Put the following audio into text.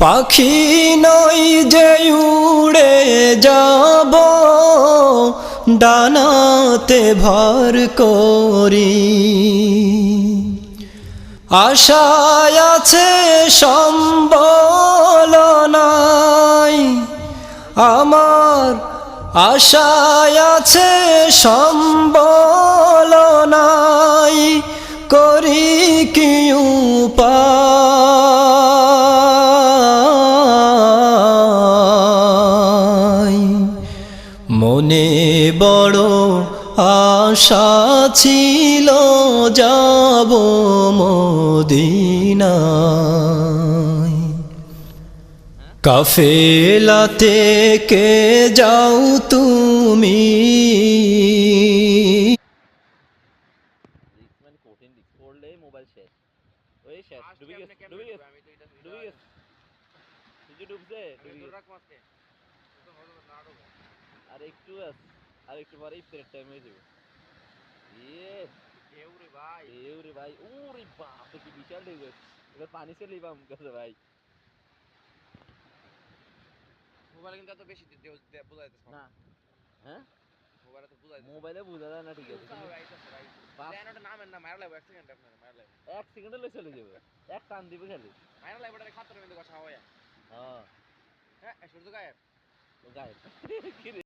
পাখি নই যে উড়ে যাব ডানাতে ভর করি, আশায় আছে সম্বল নাই আমার, আশায় আছে সম্বল নাই, করি কি উপায়। মনে বড় আশা ছিল যাব মদিনায়, কাফেলাতে কে যাও তুমি। মানে কঠিন দিক পড়লে মোবাইল শেষ, ওই শেষ ডুবে গেছে, ডুবে গেছে, ডুবে গেছে, তুই ডুবছে, ডুবে গেছে। আর একটু আছে, আর একটু পরে ইফতারের টাইম হয়ে যাবে। ইয়ে ঢেউ রে ভাই, ঢেউ রে ভাই, ওরে বাপ কি বিশাল ঢেউ গেছে, এবার পানি চলে বাম গেছে ভাই। মোবাইল কিন্তু এত বেশি ঢেউ বোঝা যাচ্ছে না। হ্যাঁ মোবাইলে তো বোঝা যাচ্ছে, মোবাইলে বোঝা যায় না, ঠিক আছে কিন্তু নামের না মারা লাগবে 1 সেকেন্ড, আপনার মারা লাগবে 1 সেকেন্ডে লই চলে যাবে, এক টান দিবে খালি মারা লাগবে, এটা খাতর কিন্তু কথা হয়। হ্যাঁ হ্যাঁ সূর্য গায়েব, ও গায়েব কি রে।